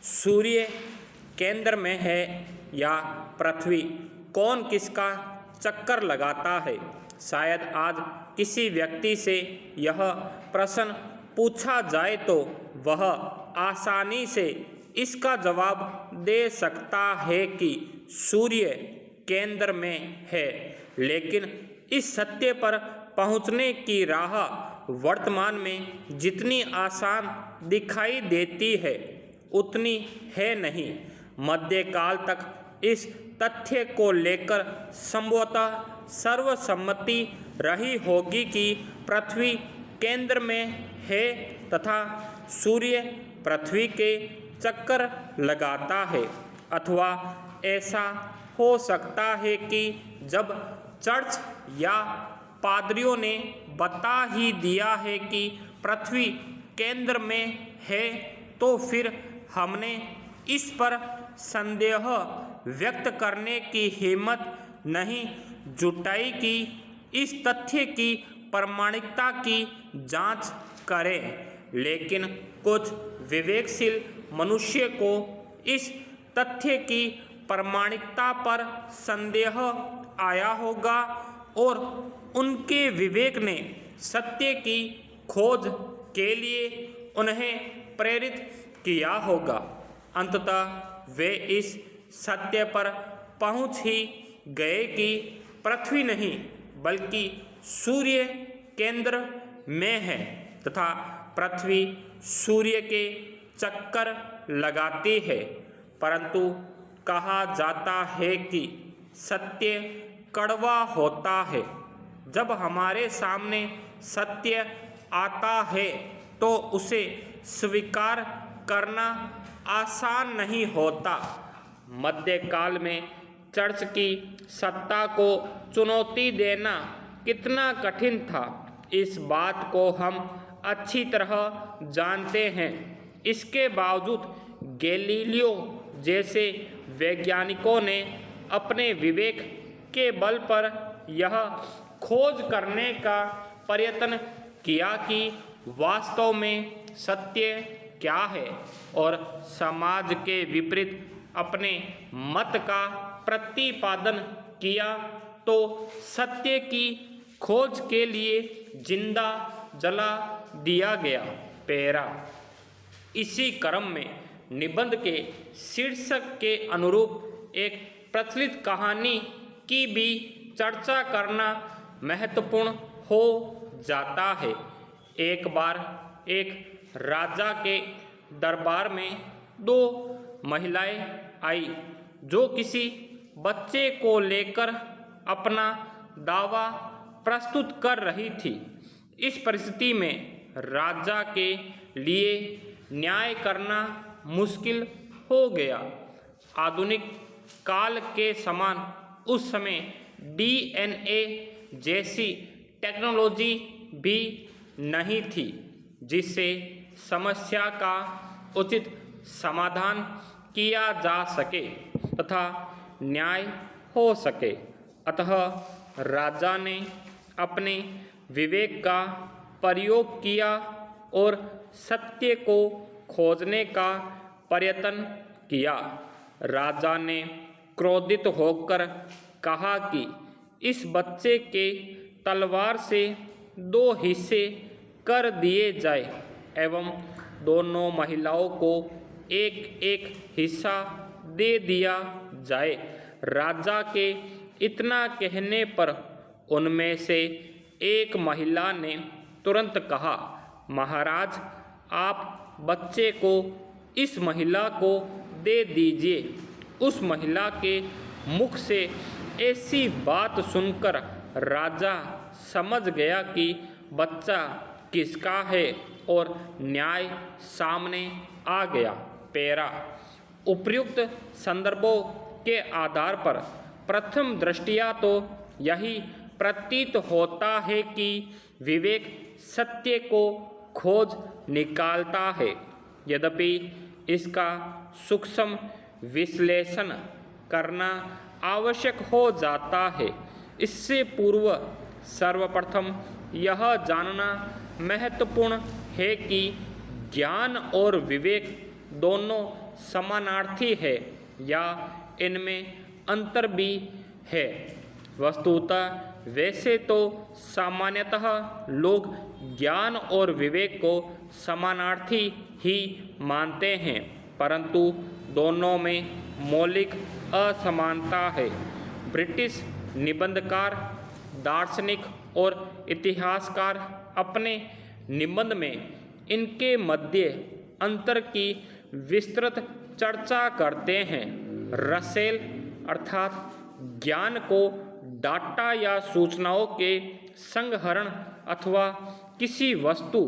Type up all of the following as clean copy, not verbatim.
सूर्य केंद्र में है या पृथ्वी, कौन किसका चक्कर लगाता है? शायद आज किसी व्यक्ति से यह प्रश्न पूछा जाए तो वह आसानी से इसका जवाब दे सकता है कि सूर्य केंद्र में है, लेकिन इस सत्य पर पहुंचने की राह वर्तमान में जितनी आसान दिखाई देती है उतनी है नहीं। मध्यकाल तक इस तथ्य को लेकर संभवतः सर्वसम्मति रही होगी कि पृथ्वी केंद्र में है तथा सूर्य पृथ्वी के चक्कर लगाता है। अथवा ऐसा हो सकता है कि जब चर्च या पादरियों ने बता ही दिया है कि पृथ्वी केंद्र में है तो फिर हमने इस पर संदेह व्यक्त करने की हिम्मत नहीं जुटाई कि इस तथ्य की प्रामाणिकता की जांच करें। लेकिन कुछ विवेकशील मनुष्य को इस तथ्य की प्रामाणिकता पर संदेह आया होगा और उनके विवेक ने सत्य की खोज के लिए उन्हें प्रेरित किया होगा। अंततः वे इस सत्य पर पहुंच ही गए कि पृथ्वी नहीं बल्कि सूर्य केंद्र में है तथा पृथ्वी सूर्य के चक्कर लगाती है। परंतु कहा जाता है कि सत्य कड़वा होता है। जब हमारे सामने सत्य आता है तो उसे स्वीकार करना आसान नहीं होता। मध्यकाल में चर्च की सत्ता को चुनौती देना कितना कठिन था, इस बात को हम अच्छी तरह जानते हैं। इसके बावजूद गैलीलियो जैसे वैज्ञानिकों ने अपने विवेक के बल पर यह खोज करने का प्रयत्न किया कि वास्तव में सत्य क्या है और समाज के विपरीत अपने मत का प्रतिपादन किया तो सत्य की खोज के लिए जिंदा जला दिया गया। पैरा इसी क्रम में निबंध के शीर्षक के अनुरूप एक प्रचलित कहानी की भी चर्चा करना महत्वपूर्ण हो जाता है। एक बार एक राजा के दरबार में दो महिलाएं आई जो किसी बच्चे को लेकर अपना दावा प्रस्तुत कर रही थी। इस परिस्थिति में राजा के लिए न्याय करना मुश्किल हो गया। आधुनिक काल के समान उस समय DNA जैसी टेक्नोलॉजी भी नहीं थी जिससे समस्या का उचित समाधान किया जा सके तथा न्याय हो सके। अतः राजा ने अपने विवेक का प्रयोग किया और सत्य को खोजने का प्रयत्न किया। राजा ने क्रोधित होकर कहा कि इस बच्चे के तलवार से दो हिस्से कर दिए जाए एवं दोनों महिलाओं को एक एक हिस्सा दे दिया जाए। राजा के इतना कहने पर उनमें से एक महिला ने तुरंत कहा, महाराज आप बच्चे को इस महिला को दे दीजिए। उस महिला के मुख से ऐसी बात सुनकर राजा समझ गया कि बच्चा किसका है और न्याय सामने आ गया। पैरा उपर्युक्त संदर्भों के आधार पर प्रथम दृष्टिया तो यही प्रतीत होता है कि विवेक सत्य को खोज निकालता है। यद्यपि इसका सूक्ष्म विश्लेषण करना आवश्यक हो जाता है। इससे पूर्व सर्वप्रथम यह जानना महत्वपूर्ण है कि ज्ञान और विवेक दोनों समानार्थी है या इनमें अंतर भी है। वस्तुतः वैसे तो सामान्यतः लोग ज्ञान और विवेक को समानार्थी ही मानते हैं, परंतु दोनों में मौलिक असमानता है। ब्रिटिश निबंधकार, दार्शनिक और इतिहासकार अपने निबंध में इनके मध्य अंतर की विस्तृत चर्चा करते हैं। रसेल अर्थात ज्ञान को डाटा या सूचनाओं के संग्रहण अथवा किसी वस्तु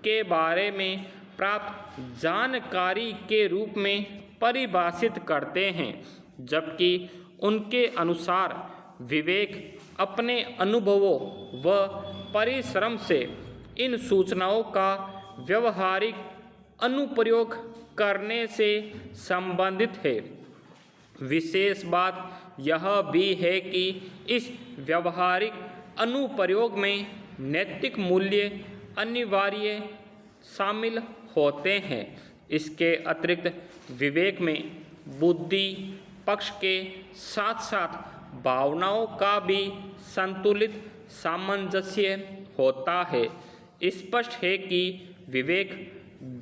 के बारे में प्राप्त जानकारी के रूप में परिभाषित करते हैं, जबकि उनके अनुसार विवेक अपने अनुभवों व परिश्रम से इन सूचनाओं का व्यवहारिक अनुप्रयोग करने से संबंधित है। विशेष बात यह भी है कि इस व्यवहारिक अनुप्रयोग में नैतिक मूल्य अनिवार्य शामिल होते हैं। इसके अतिरिक्त विवेक में बुद्धि पक्ष के साथ साथ भावनाओं का भी संतुलित सामंजस्य होता है। स्पष्ट है कि विवेक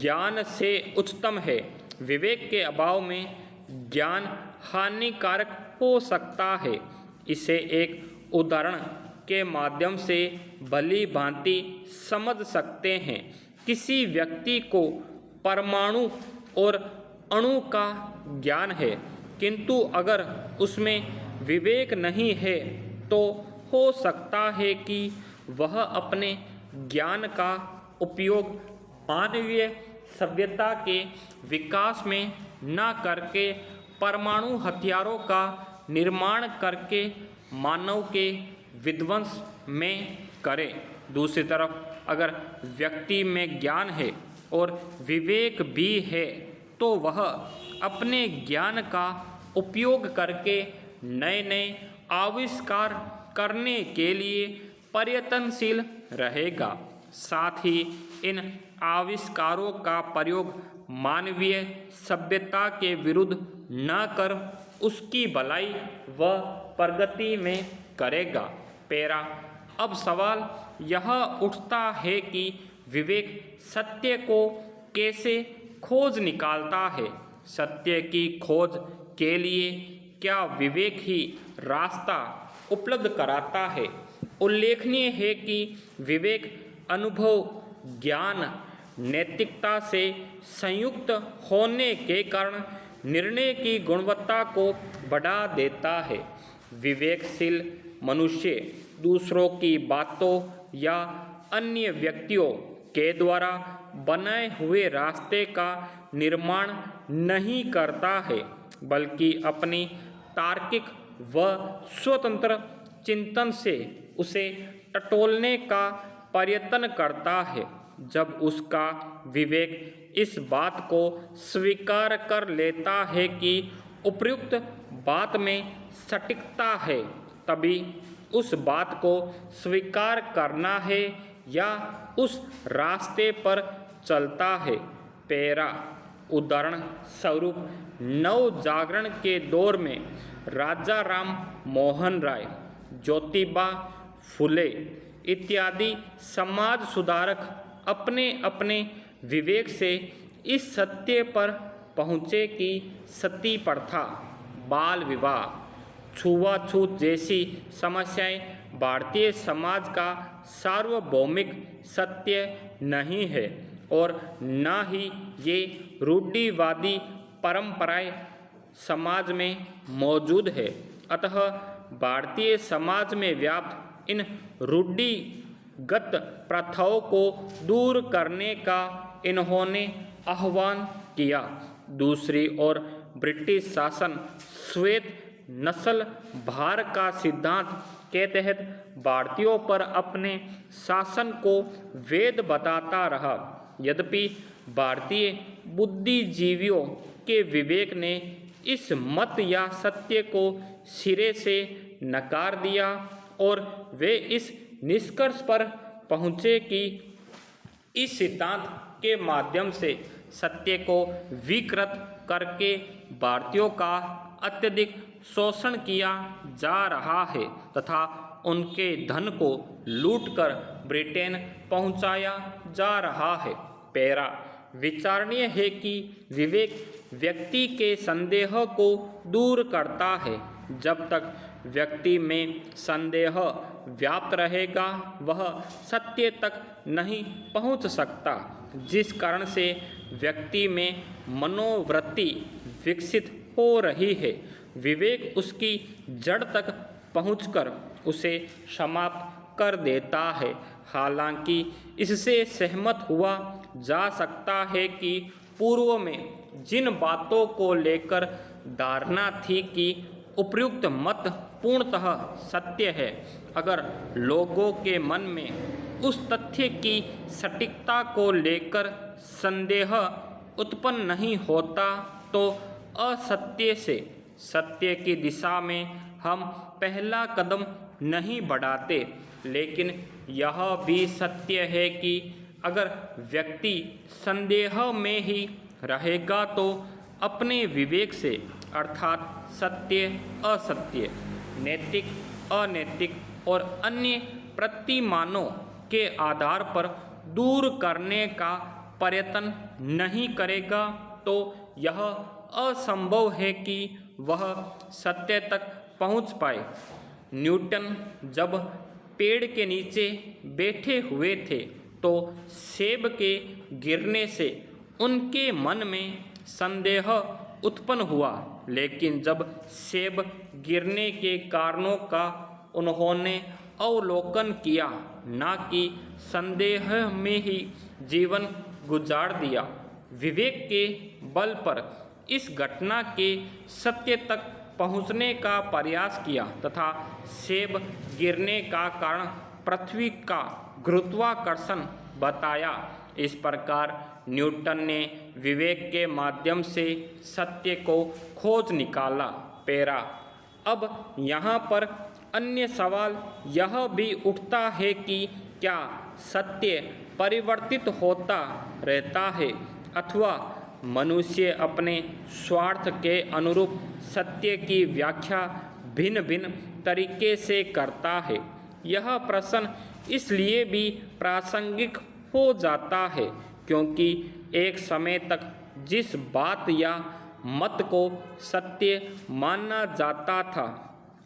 ज्ञान से उच्चतम है। विवेक के अभाव में ज्ञान हानिकारक हो सकता है। इसे एक उदाहरण के माध्यम से भली भांति समझ सकते हैं। किसी व्यक्ति को परमाणु और अणु का ज्ञान है, किंतु अगर उसमें विवेक नहीं है तो हो सकता है कि वह अपने ज्ञान का उपयोग मानवीय सभ्यता के विकास में न करके परमाणु हथियारों का निर्माण करके मानव के विध्वंस में करे। दूसरी तरफ अगर व्यक्ति में ज्ञान है और विवेक भी है तो वह अपने ज्ञान का उपयोग करके नए नए आविष्कार करने के लिए प्रयत्नशील रहेगा। साथ ही इन आविष्कारों का प्रयोग मानवीय सभ्यता के विरुद्ध न कर उसकी भलाई व प्रगति में करेगा। पैरा अब सवाल यह उठता है कि विवेक सत्य को कैसे खोज निकालता है। सत्य की खोज के लिए क्या विवेक ही रास्ता उपलब्ध कराता है। उल्लेखनीय है कि विवेक अनुभव, ज्ञान, नैतिकता से संयुक्त होने के कारण निर्णय की गुणवत्ता को बढ़ा देता है। विवेकशील मनुष्य दूसरों की बातों या अन्य व्यक्तियों के द्वारा बनाए हुए रास्ते का निर्माण नहीं करता है, बल्कि अपनी तार्किक व स्वतंत्र चिंतन से उसे टटोलने का प्रयत्न करता है। जब उसका विवेक इस बात को स्वीकार कर लेता है कि उपर्युक्त बात में सटीकता है, तभी उस बात को स्वीकार करना है या उस रास्ते पर चलता है। पैरा उदाहरण स्वरूप नव जागरण के दौर में राजा राम मोहन राय, ज्योतिबा फुले इत्यादि समाज सुधारक अपने अपने विवेक से इस सत्य पर पहुँचे कि सती प्रथा, बाल विवाह, छुआछूत जैसी समस्याएं भारतीय समाज का सार्वभौमिक सत्य नहीं है और न ही ये रूढ़िवादी परंपराएं समाज में मौजूद है। अतः भारतीय समाज में व्याप्त इन रूढ़िगत प्रथाओं को दूर करने का इन्होंने आह्वान किया। दूसरी ओर ब्रिटिश शासन श्वेत नस्ल भार का सिद्धांत के तहत भारतीयों पर अपने शासन को वैध बताता रहा। यद्यपि भारतीय बुद्धिजीवियों के विवेक ने इस मत या सत्य को सिरे से नकार दिया और वे इस निष्कर्ष पर पहुँचे कि इस सिद्धांत के माध्यम से सत्य को विकृत करके भारतीयों का अत्यधिक शोषण किया जा रहा है तथा उनके धन को लूटकर ब्रिटेन पहुंचाया जा रहा है। पैरा विचारणीय है कि विवेक व्यक्ति के संदेह को दूर करता है। जब तक व्यक्ति में संदेह व्याप्त रहेगा वह सत्य तक नहीं पहुंच सकता, जिस कारण से व्यक्ति में मनोवृत्ति विकसित हो रही है। विवेक उसकी जड़ तक पहुंचकर उसे समाप्त कर देता है। हालांकि इससे सहमत हुआ जा सकता है कि पूर्व में जिन बातों को लेकर धारणा थी कि उपर्युक्त मत पूर्णतः सत्य है, अगर लोगों के मन में उस तथ्य की सटीकता को लेकर संदेह उत्पन्न नहीं होता तो असत्य से सत्य की दिशा में हम पहला कदम नहीं बढ़ाते। लेकिन यह भी सत्य है कि अगर व्यक्ति संदेह में ही रहेगा तो अपने विवेक से अर्थात सत्य असत्य, नैतिक अनैतिक और अन्य प्रतिमानों के आधार पर दूर करने का प्रयत्न नहीं करेगा तो यह असंभव है कि वह सत्य तक पहुंच पाए। न्यूटन जब पेड़ के नीचे बैठे हुए थे तो सेब के गिरने से उनके मन में संदेह उत्पन्न हुआ, लेकिन जब सेब गिरने के कारणों का उन्होंने अवलोकन किया, न कि संदेह में ही जीवन गुजार दिया। विवेक के बल पर इस घटना के सत्य तक पहुँचने का प्रयास किया तथा सेब गिरने का कारण पृथ्वी का गुरुत्वाकर्षण बताया। इस प्रकार न्यूटन ने विवेक के माध्यम से सत्य को खोज निकाला। पैरा अब यहाँ पर अन्य सवाल यह भी उठता है कि क्या सत्य परिवर्तित होता रहता है अथवा मनुष्य अपने स्वार्थ के अनुरूप सत्य की व्याख्या भिन्न भिन्न तरीके से करता है। यह प्रश्न इसलिए भी प्रासंगिक हो जाता है क्योंकि एक समय तक जिस बात या मत को सत्य माना जाता था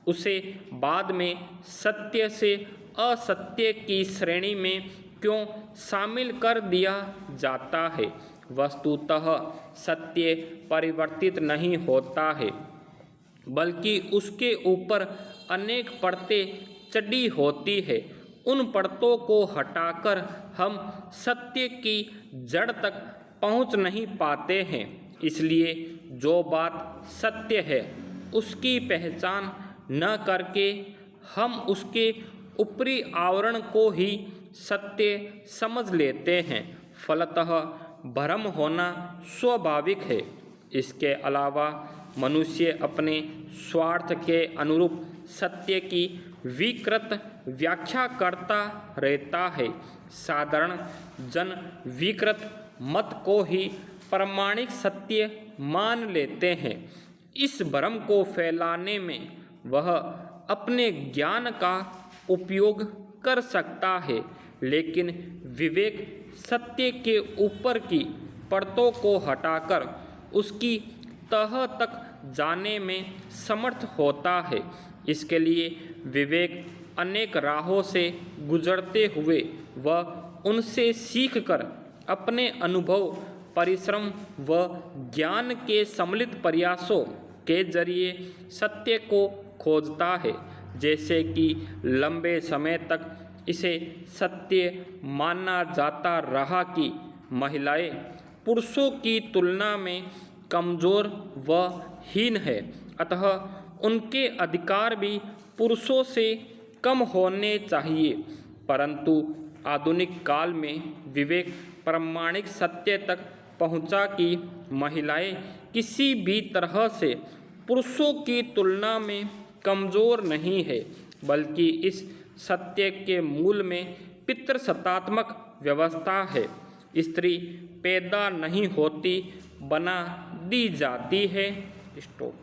उसे बाद में सत्य से असत्य की श्रेणी में क्यों शामिल कर दिया जाता है। वस्तुतः सत्य परिवर्तित नहीं होता है बल्कि उसके ऊपर अनेक परतें चढ़ी होती है। उन परतों को हटाकर हम सत्य की जड़ तक पहुंच नहीं पाते हैं। इसलिए जो बात सत्य है उसकी पहचान न करके हम उसके ऊपरी आवरण को ही सत्य समझ लेते हैं। फलतः भ्रम होना स्वाभाविक है। इसके अलावा मनुष्य अपने स्वार्थ के अनुरूप सत्य की विकृत व्याख्या करता रहता है। साधारण जन विकृत मत को ही प्रामाणिक सत्य मान लेते हैं। इस भ्रम को फैलाने में वह अपने ज्ञान का उपयोग कर सकता है, लेकिन विवेक सत्य के ऊपर की परतों को हटाकर उसकी तह तक जाने में समर्थ होता है। इसके लिए विवेक अनेक राहों से गुजरते हुए वह उनसे सीखकर अपने अनुभव, परिश्रम व ज्ञान के सम्मिलित प्रयासों के जरिए सत्य को खोजता है। जैसे कि लंबे समय तक इसे सत्य माना जाता रहा कि महिलाएं पुरुषों की तुलना में कमज़ोर व हीन है, अतः उनके अधिकार भी पुरुषों से कम होने चाहिए। परंतु आधुनिक काल में विवेक प्रामाणिक सत्य तक पहुंचा कि महिलाएं किसी भी तरह से पुरुषों की तुलना में कमज़ोर नहीं है, बल्कि इस सत्य के मूल में पितृसत्तात्मक व्यवस्था है। स्त्री पैदा नहीं होती, बना दी जाती है। स्टॉप।